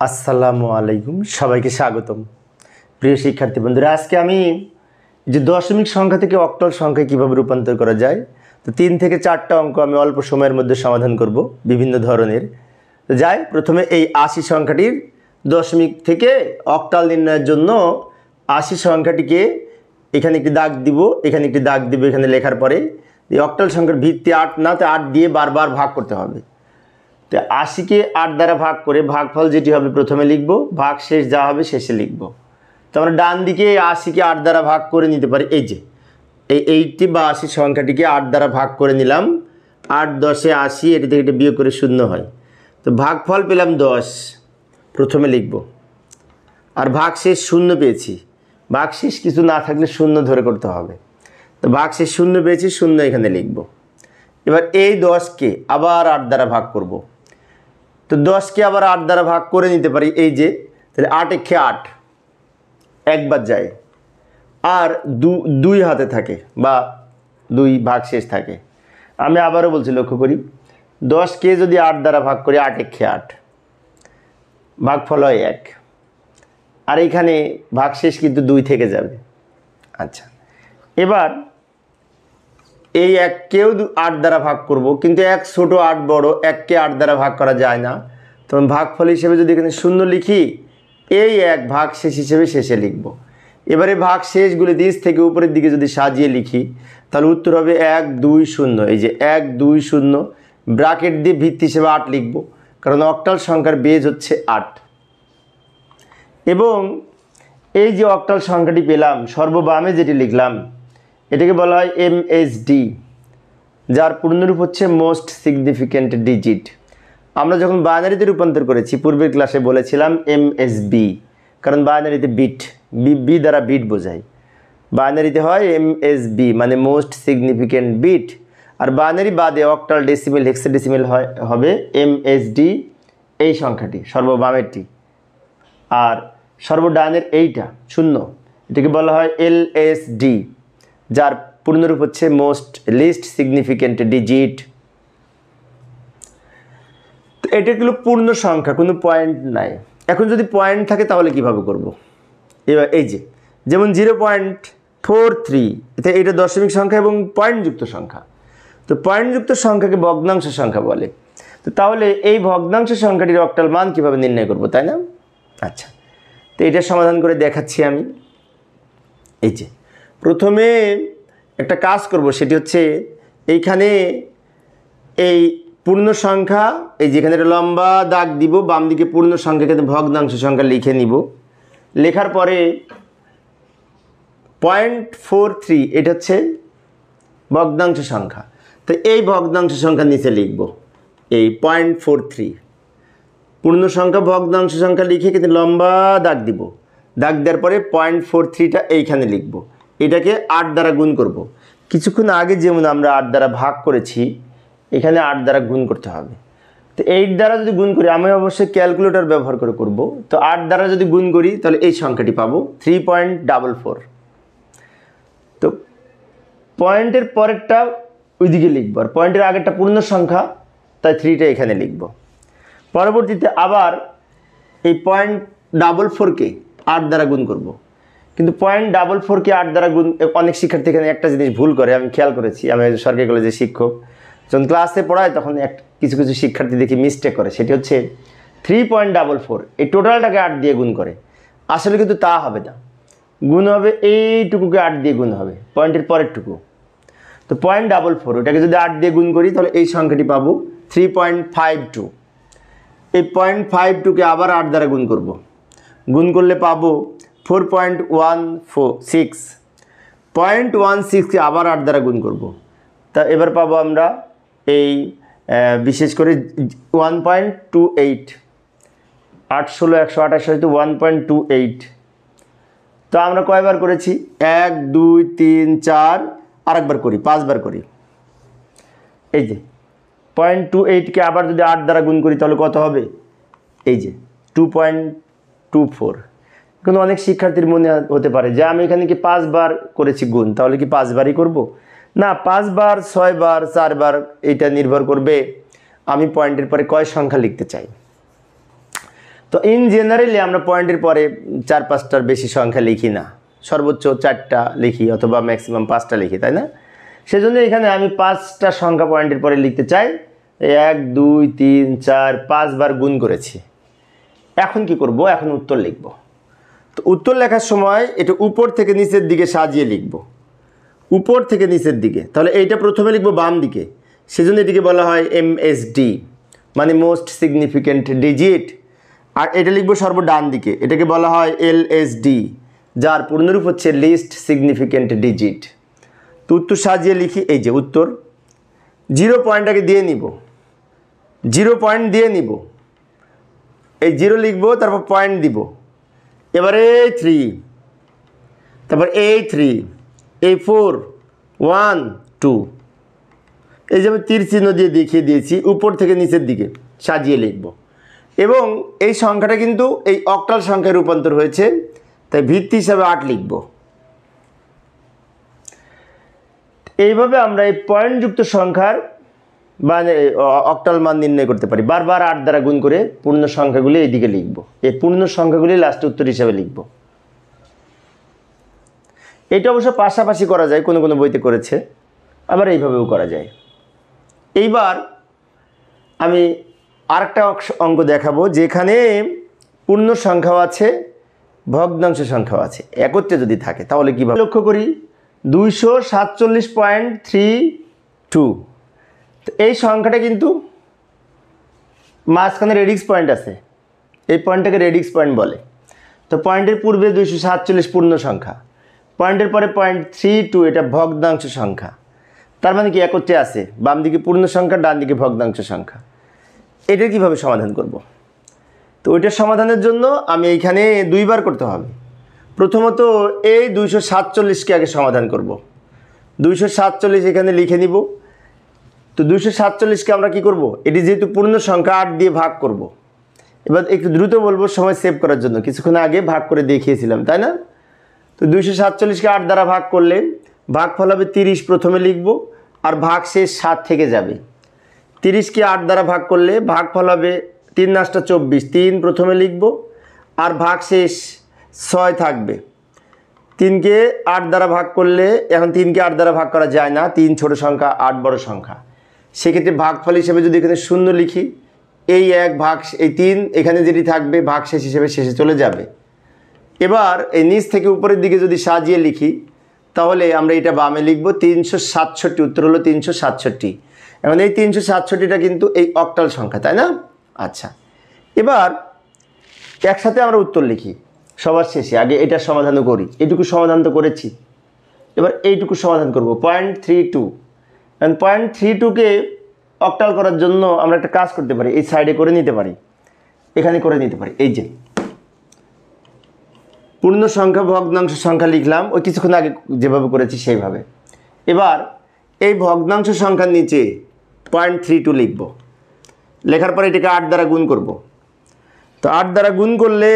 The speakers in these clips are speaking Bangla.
আসসালামু আলাইকুম, সবাইকে স্বাগতম। প্রিয় শিক্ষার্থী বন্ধুরা, আজকে আমি যে দশমিক সংখ্যা থেকে অক্টাল সংখ্যায় কীভাবে রূপান্তর করা যায়, তো 3 থেকে 4টা অঙ্ক আমি অল্প সময়ের মধ্যে সমাধান করব বিভিন্ন ধরনের। তো যাই প্রথমে এই 80 সংখ্যাটির দশমিক থেকে অক্টাল নির্ণয়ের জন্য 80 সংখ্যাটিকে এখানে একটি দাগ দিব, এখানে একটি দাগ দিব। এখানে লেখার পরে এই অক্টাল সংখ্যার ভিত্তি 8 না, তো 8 দিয়ে বারবার ভাগ করতে হবে। তো 80কে 8 দ্বারা ভাগ করে ভাগফল যেটি হবে প্রথমে লিখব, ভাগ শেষ যা হবে শেষে লিখব। তো আমরা ডান দিকে 80কে 8 দ্বারা ভাগ করে নিতে পারি। এই যে এই 80 বা 80 সংখ্যাটিকে 8 দ্বারা ভাগ করে নিলাম। 8 10 80, এটি থেকে এটা বিয়োগ করে 0 হয়। তো ভাগফল পেলাম 10, প্রথমে লিখব। আর ভাগ শেষ 0 পেয়েছি, ভাগ শেষ কিছু না থাকলে 0 ধরে করতে হবে। তো ভাগ শেষ 0 পেয়েছি, 0 এখানে লিখব। এবার এই 10কে আবার 8 দ্বারা ভাগ করব। তো 10কে আবার 8 দ্বারা ভাগ করে নিতে পারি। এই যে তাহলে 8 একে 8 একবার যায়, আর 2 হাতে থাকে বা 2 ভাগ শেষ থাকে। আমি আবারও বলছি, লক্ষ্য করি 10কে যদি 8 দ্বারা ভাগ করি 8 একে 8, ভাগফল হয় 1। আর এখানে ভাগ শেষ কিন্তু 2 থেকে যাবে। আচ্ছা, এবার এই 1কেও 8 দ্বারা ভাগ করব, কিন্তু 1 ছোট 8 বড়, 1কে 8 দ্বারা ভাগ করা যায় না। তখন ভাগফল হিসেবে যদি এখানে 0 লিখি, এই 1 ভাগ শেষ হিসেবে শেষে লিখব। এবারে ভাগ শেষগুলি নিচ থেকে উপরের দিকে যদি সাজিয়ে লিখি, তাহলে উত্তর হবে 1 2 0। এই যে 1 2 0 ব্র্যাকেট দিয়ে ভিত্তি হিসেবে 8 লিখব, কারণ অক্টাল সংখ্যার বেজ হচ্ছে 8। এবং এই যে অক্টাল সংখ্যাটি পেলাম, সর্ববামে যেটি লিখলাম, এটাকে বলা হয় MSD, যার পূর্ণরূপ হচ্ছে মোস্ট সিগনিফিক্যান্ট ডিজিট। আমরা যখন বাইনারিতে রূপান্তর করেছি পূর্বের ক্লাসে বলেছিলাম MSB, কারণ বাইনারিতে বিট, বি দ্বারা বিট বোঝায়। বাইনারিতে হয় MSB মানে মোস্ট সিগনিফিক্যান্ট বিট, আর বাইনারি বাদে অক্টাল, ডেসিমেল, হেক্সাডেসিমেল হবে MSD এই সংখ্যাটি, সর্ববামেরটি। আর সর্বডানের এইটা 0, এটাকে বলা হয় LSD, যার পূর্ণরূপ হচ্ছে মোস্ট লিস্ট সিগনিফিক্যান্ট ডিজিট। তো এটা হলো পূর্ণ সংখ্যা, কোনো পয়েন্ট নাই। এখন যদি পয়েন্ট থাকে তাহলে কিভাবে করব? এবার এই যে যেমন 0.43, এটা দশমিক সংখ্যা এবং পয়েন্টযুক্ত সংখ্যা। তো পয়েন্টযুক্ত সংখ্যাকে ভগ্নাংশ সংখ্যা বলে। তো তাহলে এই ভগ্নাংশ সংখ্যাটির অক্টাল মান কীভাবে নির্ণয় করব, তাই না? আচ্ছা, তো এটা সমাধান করে দেখাচ্ছি আমি। এই যে প্রথমে একটা কাজ করব, সেটি হচ্ছে এইখানে এই পূর্ণ সংখ্যা, এই যেখানে একটা লম্বা দাগ দিব, বাম দিকে পূর্ণ সংখ্যাকে ভগ্নাংশ সংখ্যা লিখে নিব। লেখার পরে 0.43 এটা হচ্ছে ভগ্নাংশ সংখ্যা। তো এই ভগ্নাংশ সংখ্যা নিচে লিখব, এই 0.43 পূর্ণ সংখ্যা ভগ্নাংশ সংখ্যা লিখে কিন্তু লম্বা দাগ দিব। দাগ দেওয়ার পরে 0.43টা এইখানে লিখব। এটাকে 8 দ্বারা গুণ করব। কিছুক্ষণ আগে যেমন আমরা 8 দ্বারা ভাগ করেছি, এখানে 8 দ্বারা গুণ করতে হবে। তো 8 দ্বারা যদি গুণ করি, আমি অবশ্যই ক্যালকুলেটর ব্যবহার করে করব। তো 8 দ্বারা যদি গুণ করি তাহলে এই সংখ্যাটি পাবো 3.44। তো পয়েন্টের পরেরটা ওইদিকে লিখব, আর পয়েন্টের আগেরটা পূর্ণ সংখ্যা, তাই 3টা এখানে লিখব। পরবর্তীতে আবার এই 0.44কে 8 দ্বারা গুণ করব। কিন্তু 0.44কে 8 দ্বারা গুণ, অনেক শিক্ষার্থী এখানে একটা জিনিস ভুল করে, আমি খেয়াল করেছি। আমি সরকারি কলেজের শিক্ষক, যখন ক্লাসে পড়ায় তখন কিছু কিছু শিক্ষার্থী দেখি মিস্টেক করে। সেটি হচ্ছে 3.44 এই টোটালটাকে 8 দিয়ে গুণ করে। আসলে কিন্তু তা হবে না, গুণ হবে এইটুকুকে 8 দিয়ে গুণ হবে, পয়েন্টের পরেরটুকু। তো 0.44 ওটাকে যদি 8 দিয়ে গুণ করি তাহলে এই সংখ্যাটি পাবো 3.52। এই 0.52কে আবার 8 দ্বারা গুণ করব। গুণ করলে পাবো 4.16। 0.16কে আবার 8 দ্বারা গুণ করব। তা এবার পাবো আমরা এই বিশেষ করে 1.28। 8 16 128 হয়তো 1.28। তো আমরা কয়বার করেছি? 1 2 3 4, আরেকবার করি, 5 বার করি। এই যে 0.28কে আবার যদি 8 দ্বারা গুণ করি তাহলে কত হবে? এই যে 2.24। কিন্তু অনেক শিক্ষার্থীর মনে হতে পারে যে আমি এখানে কি 5 বার করেছি গুণ, তাহলে কি 5 বারই করব? না, 5 বার 6 বার 4 বার, এটা নির্ভর করবে আমি পয়েন্টের পরে কয় সংখ্যা লিখতে চাই। তো তো ইন জেনারেলি আমরা পয়েন্টের পরে 4-5টার বেশি সংখ্যা লিখি না, সর্বোচ্চ 4টা লিখি অথবা ম্যাক্সিমাম 5টা লিখি, তাই না? সেজন্য এখানে আমি 5টা সংখ্যা পয়েন্টের পরে লিখতে চাই। 1 2 3 4 5 বার গুণ করেছি। এখন কি করব? এখন উত্তর লিখব। তো উত্তর লেখার সময় এটা উপর থেকে নিচের দিকে সাজিয়ে লিখব, উপর থেকে নিচের দিকে। তাহলে এইটা প্রথমে লিখব বাম দিকে, সেজন্য এটিকে বলা হয় MSD, মানে মোস্ট সিগনিফিক্যান্ট ডিজিট। আর এটা লিখব সর্ব ডান দিকে, এটাকে বলা হয় LSD, যার পূর্ণরূপ হচ্ছে লিস্ট সিগনিফিক্যান্ট ডিজিট। তো উত্তর সাজিয়ে লিখি। এই যে উত্তর, 0 পয়েন্টটাকে দিয়ে নিব, 0 পয়েন্ট দিয়ে নিব, এই 0 লিখব, তারপর পয়েন্ট দিব। এবারে 3, তারপর 3, 4 1 2, এই যে আমি তীর চিহ্ন দিয়ে দেখিয়ে দিয়েছি, উপর থেকে নিচের দিকে সাজিয়ে লিখব। এবং এই সংখ্যাটা কিন্তু এই অক্টাল সংখ্যায় রূপান্তর হয়েছে, তাই ভিত্তি হিসাবে 8 লিখব। এইভাবে আমরা এই পয়েন্টযুক্ত সংখ্যার বা অক্টাল মান নির্ণয় করতে পারি। বারবার 8 দ্বারা গুণ করে পূর্ণ সংখ্যাগুলি এইদিকে লিখব, এই পূর্ণ সংখ্যাগুলি লাস্টে উত্তর হিসাবে লিখব। এটা অবশ্য পাশাপাশি করা যায়, কোনো কোনো বইতে করেছে, আবার এইভাবেও করা যায়। এইবার আমি আরেকটা অঙ্ক দেখাবো, যেখানে পূর্ণ সংখ্যাও আছে, ভগ্নাংশ সংখ্যাও আছে, একত্রে যদি থাকে তাহলে কীভাবে লক্ষ্য করি। 247.32, এই সংখ্যাটা কিন্তু মাঝখানে রেডিক্স পয়েন্ট আছে, এই পয়েন্টটাকে রেডিক্স পয়েন্ট বলে। তো পয়েন্টের পূর্বে 247 পূর্ণ সংখ্যা, পয়েন্টের পরে 0.32 এটা ভগ্নাংশ সংখ্যা। তার মানে কি একত্রে আছে, বাম দিকে পূর্ণ সংখ্যা, ডান দিকে ভগ্নাংশ সংখ্যা। এটা কিভাবে সমাধান করব? তো ওইটার সমাধানের জন্য আমি এইখানে 2 বার করতে হবে। প্রথমত এই 247কে আগে সমাধান করব। 247 এখানে লিখে নিব। তো 247কে আমরা কি করব? এটি যেহেতু পূর্ণ সংখ্যা, 8 দিয়ে ভাগ করব। এবার একটু দ্রুত বলবো সময় সেভ করার জন্য, কিছুক্ষণ আগে ভাগ করে দেখিয়েছিলাম, তাই না? তো 247কে 8 দ্বারা ভাগ করলে ভাগফল হবে 30, প্রথমে লিখব, আর ভাগ শেষ 7 থেকে যাবে। 30কে 8 দ্বারা ভাগ করলে ভাগফল হবে 3 × 9 = 24, 3 প্রথমে লিখব, আর ভাগ শেষ 6 থাকবে। 3কে 8 দ্বারা ভাগ করলে, এখন 3কে 8 দ্বারা ভাগ করা যায় না, 3 ছোট সংখ্যা, 8 বড় সংখ্যা। সেক্ষেত্রে ভাগফল হিসেবে যদি এখানে 0 লিখি, এই 1 ভাগ এই 3 এখানে যেটি থাকবে ভাগ শেষ হিসেবে শেষে চলে যাবে। এবার এই নিচ থেকে উপরের দিকে যদি সাজিয়ে লিখি, তাহলে আমরা এটা বামে লিখব 367, উত্তর হলো 367। এখন এই 367টা কিন্তু এই অক্টাল সংখ্যা, তাই না? আচ্ছা, এবার একসাথে আমরা উত্তর লিখি সবার শেষে, আগে এটার সমাধানও করি। এইটুকু সমাধান তো করেছি, এবার এইটুকু সমাধান করব 0.32। এখন 0.32কে অক্টাল করার জন্য আমরা একটা কাজ করতে পারি, এই সাইডে করে নিতে পারি, এখানে করে নিতে পারি। এই যে পূর্ণ সংখ্যা ভগ্নাংশ সংখ্যা লিখলাম, ওই কিছুক্ষণ আগে যেভাবে করেছি সেইভাবে। এবার এই ভগ্নাংশ সংখ্যার নিচে 0.32 লিখব, লেখার পরে এটাকে 8 দ্বারা গুণ করব। তো 8 দ্বারা গুণ করলে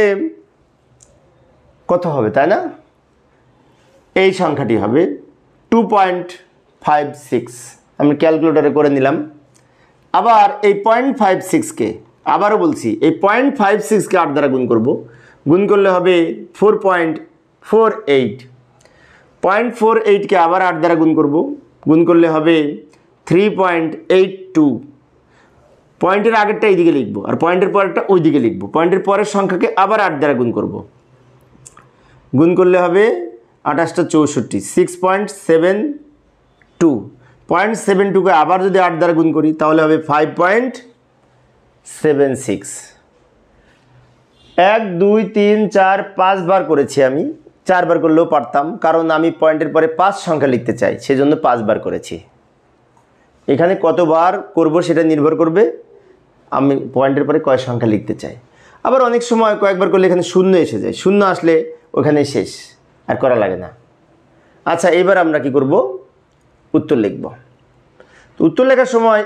কত হবে, তাই না? এই সংখ্যাটি হবে 2.56। আমি ক্যালকুলেটরে করে নিলাম। আবার এই 0.56কে, আবারও বলছি, এই 0.56কে 8 দ্বারা গুণ করব, গুণ করলে হবে 4.48। 0.48কে আবার 8 দ্বারা গুণ করব, গুণ করলে হবে 3.82। পয়েন্টের আগেরটা এইদিকে লিখব, আর পয়েন্টের পরেরটা ওই দিকে লিখব। পয়েন্টের পরের সংখ্যাকে আবার 8 দ্বারা গুণ করব, গুণ করলে হবে 28 × 64, 6.72। 0.72কে আবার যদি 8 দ্বারা গুণ করি তাহলে হবে 5.76। 1 2 3 4 5 বার করেছি আমি, 4 বার করলেও পারতাম, কারণ আমি পয়েন্টের পরে 5 সংখ্যা লিখতে চাই, সেজন্য 5 বার করেছি। এখানে কতবার করব সেটা নির্ভর করবে আমি পয়েন্টের পরে কয় সংখ্যা লিখতে চাই। আবার অনেক সময় কয়েকবার করলে এখানে 0 এসে যায়, 0 আসলে ওখানে শেষ, আর করা লাগে না। আচ্ছা, এবার আমরা কি করব? উত্তর লিখব। তো উত্তর লেখার সময়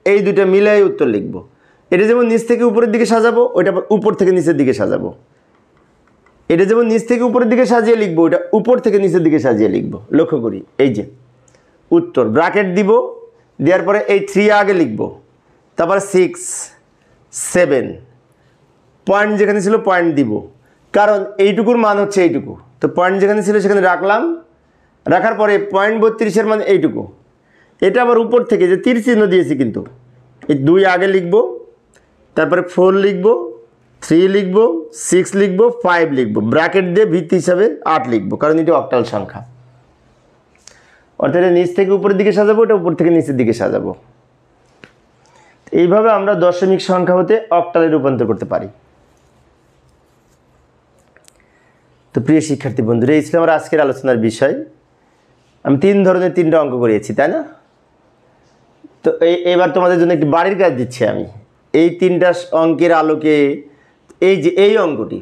এই দুইটা মিলাই উত্তর লিখব। এটা যেমন নিচ থেকে উপরের দিকে সাজাবো, ওইটা উপর থেকে নিচের দিকে সাজাবো। এটা যেমন নিচ থেকে উপরের দিকে সাজিয়ে লিখবো, ওইটা উপর থেকে নিচের দিকে সাজিয়ে লিখবো। লক্ষ্য করি, এই যে উত্তর, ব্র্যাকেট দিব, দেওয়ার পরে এই 3 আগে লিখব, তারপর 6 7 পয়েন্ট যেখানে ছিল পয়েন্ট দিব, কারণ এইটুকুর মান হচ্ছে এইটুকু। তো পয়েন্ট যেখানে ছিল সেখানে রাখলাম, রাখার পরে 0.32 মান এইটুকু। এটা আবার উপর থেকে যে তীর চিহ্ন দিয়েছি, কিন্তু এই 2 আগে লিখব, তারপরে 4 লিখব, 3 লিখব, 6 লিখব, 5 লিখব, ব্র্যাকেট দিয়ে ভিত্তি হিসাবে 8 লিখব, কারণ এটি অক্টাল সংখ্যা। অর্থাৎ নিচ থেকে উপরের দিকে সাজাবো, এটা উপর থেকে নিচের দিকে সাজাবো। এইভাবে আমরা দশমিক সংখ্যা হতে অক্টালে রূপান্তর করতে পারি। তো প্রিয় শিক্ষার্থী বন্ধুরা, এই ছিল আমার আজকের আলোচনার বিষয়। আমি 3 ধরনের 3টা অঙ্ক করিয়েছি, তাই না? তো এবার তোমাদের জন্য একটি বাড়ির কাজ দিচ্ছি আমি। এই 3টা অঙ্কের আলোকে এই যে এই অঙ্কটি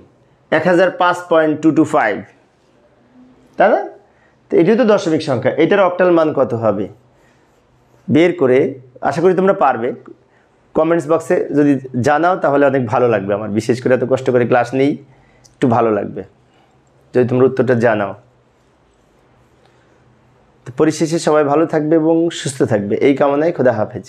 1005.225, তাই না? তো এটিও তো দশমিক সংখ্যা, এটার অক্টাল মান কত হবে বের করে আশা করি তোমরা পারবে। কমেন্টস বক্সে যদি জানাও তাহলে অনেক ভালো লাগবে আমার, বিশেষ করে এত কষ্ট করে ক্লাস নেই, একটু ভালো লাগবে যদি তোমরা উত্তরটা জানাও। তো পরিশেষে সবাই ভালো থাকবে এবং সুস্থ থাকবে, এই কামনায় খোদা হাফেজ।